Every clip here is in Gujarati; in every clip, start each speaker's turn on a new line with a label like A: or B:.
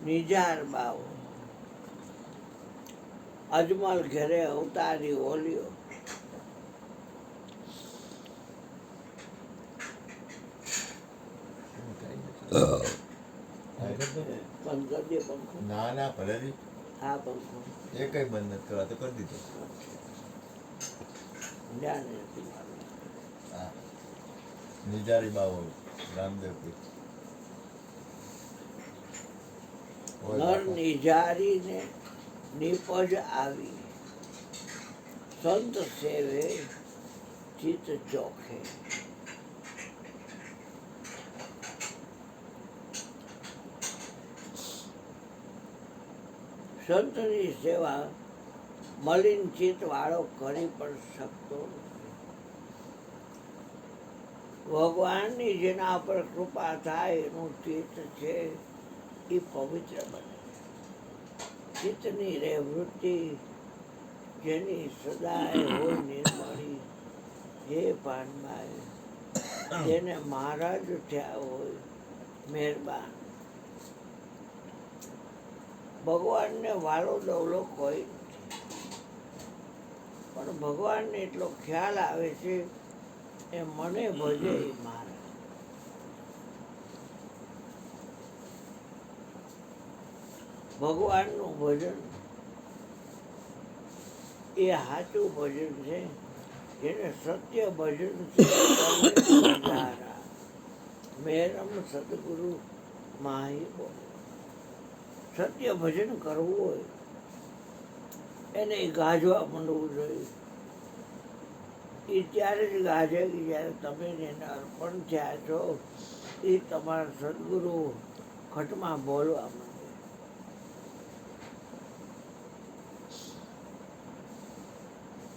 A: નિજાર બાવ અજમલ ઘેરે અવતારી ઓલિયો. બંધ કરી દે પંખો.
B: ના ના ભલે દી.
A: હા પંખો
B: એ કઈ બંધ નથી કરવા તો કરી દીધો.
A: ધ્યાન નથી મારું.
B: હા નિજારી બાવો રામદેવ પીર.
A: નર નિજારીને નિપજ આવી સંત સેવે ચિત ચોખે. સંતની સેવા મલિન ચિત્ત વાળો કરી પણ શકતો નથી. ભગવાનની જેના પર કૃપા થાય એનું ચિત્ત છે એ પવિત્ર બને. ચિત્તની રે વૃત્તિ જેની સદાય હોય નિર્મળી, હે પાનબાઈ જેને મહારાજ થયા હોય મહેરબાન. ભગવાનને વાલો દવલો કોઈ નથી, પણ ભગવાનને એટલો ખ્યાલ આવે છે એ મને ભજે એ મારા. ભગવાનનું ભજન એ સાચું ભજન છે, જેને સત્ય ભજન છે. મેરમ સદગુરુ માહી બોલે. સત્ય ભજન કરવું હોય એને ગાજવા માંડવું જોઈએ. એ ત્યારે જ ગાજે કે જ્યારે તમે જેને અર્પણ થયા છો એ તમારા સદગુરુ ખટમાં બોલવા માંડે.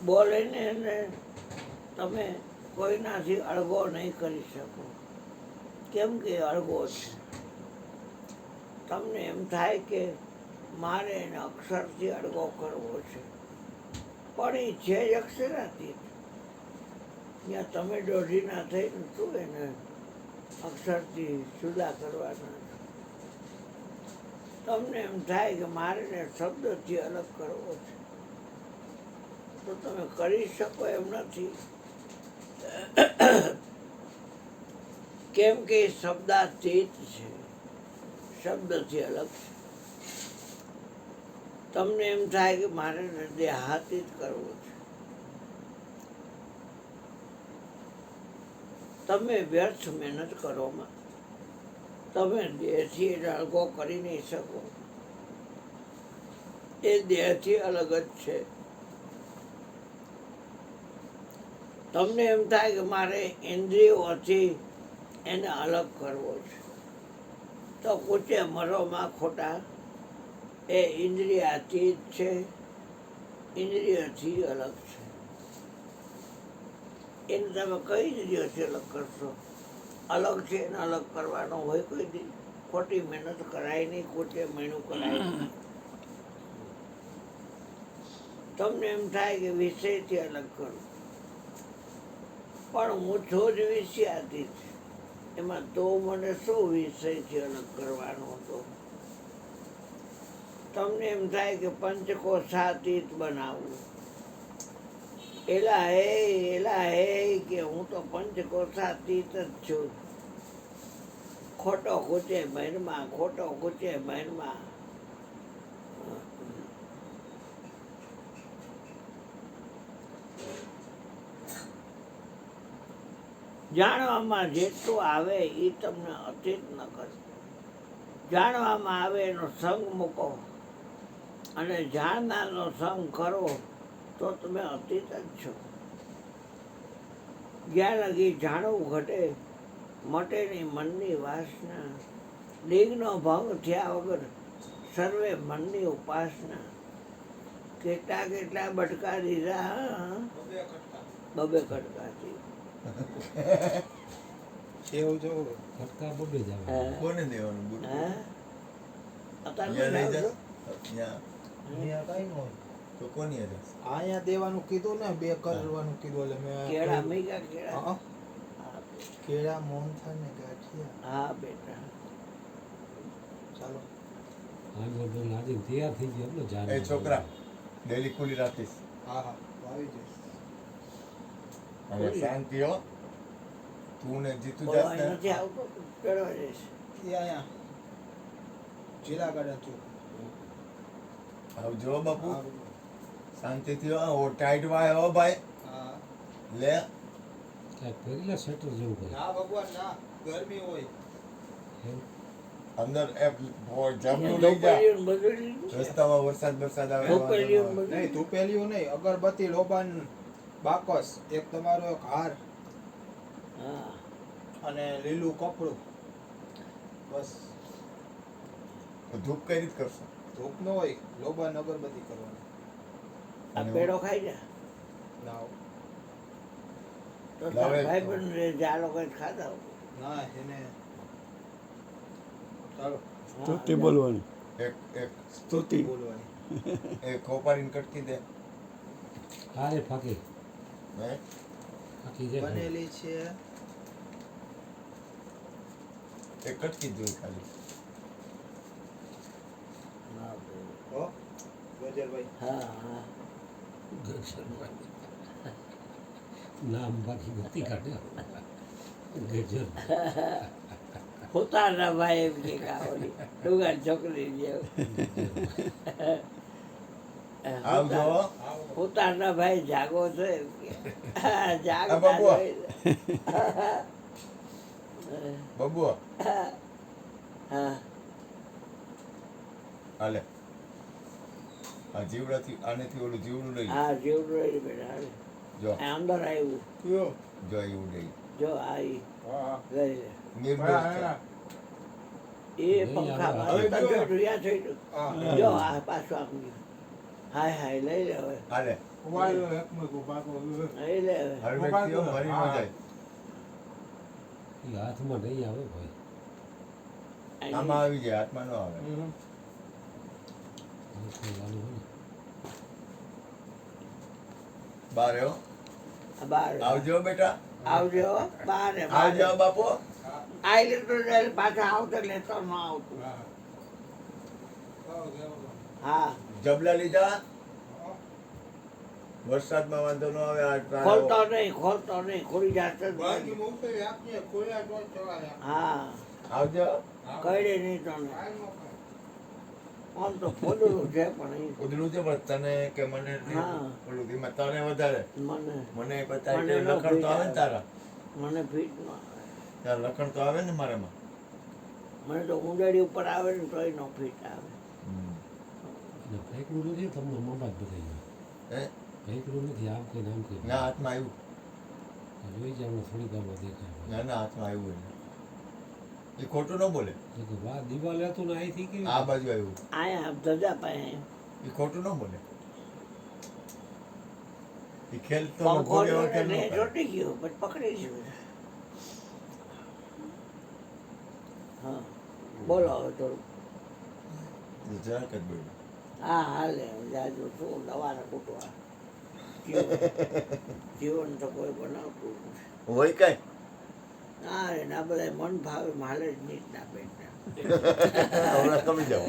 A: બોલે ને એને તમે કોઈનાથી અળગો નહીં કરી શકો, કેમ કે અળગો છે. તમને એમ થાય કે મારે એને અક્ષરથી અડગો કરવો છે, પણ એ છે જ અક્ષરાતીત. ત્યાં તમે દોઢીના થઈને શું એને અક્ષરથી જુદા કરવાના છો? તમને એમ થાય કે મારે એને શબ્દથી અલગ કરવો છે, તો તમે કરી શકો એમ નથી. કેમ કે એ શબ્દાતીત છે, શબ્દથી અલગ છે. તમને એમ થાય કે મારે દેહાતીત કરવો છે, તમે વ્યર્થ મહેનત કરોમાં. તમે દેહથી અળગો કરી નહીં શકો, એ દેહથી અલગ જ છે. તમને એમ થાય કે મારે ઇન્દ્રિયોથી એને અલગ કરવો છે, તો કૂચે મરોમાં ખોટા. એ ઇન્દ્રિયાતીત છે, ઇન્દ્રિયથી અલગ છે. એને તમે કઈ ઇન્દ્રિયોથી અલગ કરશો? અલગ છે એને અલગ કરવાનો હોય કોઈ દી? ખોટી મહેનત કરાય નહીં, ખોટે મહેનત કરાય નહીં. તમને એમ થાય કે વિષયથી અલગ કરું, પણ હું છો જ વિષયાતીત. એમાં તો મને શું વિષયથી અલગ કરવાનો હતો? તમને એમ થાય કે પંચકોશાતીત બનાવવું. એલા હે કે હું તો પંચકોશાતીત જ છું. ખોટો ખૂચે મનમાં, ખોટો ખૂચે મનમાં. જાણવામાં જેટલું આવે એ તમને અતીત ન કરે. જાણવામાં આવે એનો સંગ મૂકો અને જાણનારનો સંગ કરો તો તમે અતીત જ છો. જ્યાં લગી જાણવું ઘટે મટે નહીં મનની વાસના. લિંગનો ભંગ થયા વગર સર્વે મનની ઉપાસના. કેટલા કેટલા બટકા દીધા, બબે ખટકાથી.
C: એવું જો ખટકા બબે જ આવે.
B: કોને દેવાનું બુટ?
A: અત્યારે
B: લઈ
A: જાઓ
B: જા. ત્યાં
C: અહીંયા કઈ ન હોય
B: તો કોની હતી?
C: અહીંયા દેવાનું કીધું ને, બે કરવાનું કીધું એટલે
A: કેળા
C: મેં
A: મેગા કેળા.
C: હા, કેળા મોહનથાળ ને ગાંઠિયા.
A: હા બેટા
C: ચાલો
D: તૈયાર થઈ ગયો એમને જાન
B: એ છોકરા ડેલી ખુલ્લી રાખીશ
C: હા હા આવી જઈશ
B: અને શાંતિ હો તું ને જીતું
A: બોલો
B: જાસ ને
A: અહીં નથી આવતો ચડવા જઈશ
C: એ અહીંયા જિલ્લા ગાર્ડન છું
B: આવજો બાપુ
C: હા
B: શાંતિથી હો ઓ ટાઈટ વાય હો ભાઈ
C: હા
B: લે
D: કાંઈક પહેલા સ્વેટર જેવું કરે
C: ના ભગવાન ના ગરમી હોય
D: એમ
B: અંદર જમનું લઈ જા
A: ધોપડીયું ને બધું લીધું છે.
B: રસ્તામાં વરસાદ આવે
A: ધોપડીયું ને બધું.
C: નહીં ધૂપેલીયું નહીં અગરબત્તી લોબાન બાકસ એક તમારો એક હાર
A: હા
C: અને લીલું કપડું બસ
B: ધૂપ કઈ રીત કરશો
C: ધૂપ ન હોય લોબાન અગરબત્તી કરવાની
A: આ પેડો ખાઈ જા
C: ના
A: તો
B: લાવે.
A: તારા ભાઈબંધ રે જે આ લોકોએ ખાધા હોય.
C: ના એને ચાલો
A: હા,
E: સ્તુતિ બોલવાની
B: એક એક
E: સ્તુતિ
C: બોલવાની
B: એક ખોપારીને કટકી દે
D: હારે ફાકી
B: હે
D: ફાકી જાય
C: બનેલી છે
B: એક કટકી જોઈ ખાલી
A: હા, ભાઈ.
C: હો ગજરભાઈ
A: હા હા
D: નામ બાકી નથી કાઢ્યો ગજર
A: પોતાના ભાઈ એમ કે કાવડી ડુંગર છોકરી જેવું
B: આવજો
A: પોતાના ભાઈ જાગો છે એમ કે
B: આ
A: જાગતા
B: બાબુ.
A: જોઈ લે.
B: બબુ
A: હા
B: હાલે આ જીવડાથી આનેથી ઓલું જીવડું લઈ
A: હા જેવડું રહી બેટા હાલે.
B: જો
A: આ અંદર આવ્યું
C: કયો
B: જો એવું લઈ
A: જો આવી
C: હા
A: લઈ લે
B: નિર્દોષ છે.
A: એ પંખામાં
C: હવે
A: તો
C: જો.
A: જોયું થઈ ગયું.
C: હા
A: જો આ પાછું આમ ગયું હાય હાય લઈ લે હવે
B: હાલે
C: વાયો એક મગો પાકો
A: લઈ લે હવે
B: હર વ્યક્તિઓ મરી ન
C: હા.
B: જાય
D: એ હાથમાં નહીં આવે ભાઈ
B: આમાં આવી જાય હાથમાં ન આવે
D: હાથમાં લાલું હોય ને.
B: બાર હો
A: બાર
B: આવજો બેટા
A: આવજો બારે
B: આવજો બાપુ
A: આઈ લીધું એટલે પાછા આવતો લેતો ન આવતું હા
B: જબલા લીધા વરસાદમાં વાંધો ન આવે આ
A: ખોલતો નહીં ખોલી જાતે જ
C: બાકી
A: નહીં.
C: મોકલી આપીએ ખોલ્યા તો ચવાય
A: હા
B: આવજો
A: કઈડે નહીં તને આમ તો ખોલેલું છે પણ એ
B: ઉધડું છે પણ તને કે મને
A: હા.
B: ઓલું ધીમા તને વધારે
A: મને
B: મને બતાવી
A: મને
B: કે
A: ન
B: લખણ તો આવે ને
A: ભેટાવે.
B: તારા
A: મને ફીટ ન આવે
B: તારા લખણ તો આવે ને મારામાં
A: મને તો ઉંડાડી ઉપર આવે ને તોય ન ફીટ આવે
D: અને ફેંકવું નથી તમને મોબાઈલ બતાવી
B: હે
D: ફેંકવું નથી આમ કઈ નામ કઈ
B: ના હાથમાં આવ્યું
D: જોઈ જાય હમણાં થોડી વારમાં દેખાય
B: ના ના હાથમાં આવ્યું એને એ ખોટું ન બોલે
D: તો કે વાહ દિવાલે હતું ને અહીંથી કેવી
B: આ બાજુ આવ્યું
A: આયા ધજા પાસે
B: એ ખોટું ન બોલે એ ખેલ તો
A: પંખો
B: ભોગે વગર ન
A: ને
B: કરે.
A: ચોટી ગયો પછી પકડી છું હા બોલો હવે થોડું
B: જરાક જ બોલ્યું
A: હા હાલે જાજુ શું દવાને કૂટવા જીવન તો કોઈ બનાવતું નથી
B: હોય કઈ
A: ના રે ના બધા મન ભાવે માલે જ નહીં ના પેટના
B: હમણાં કમી જાવ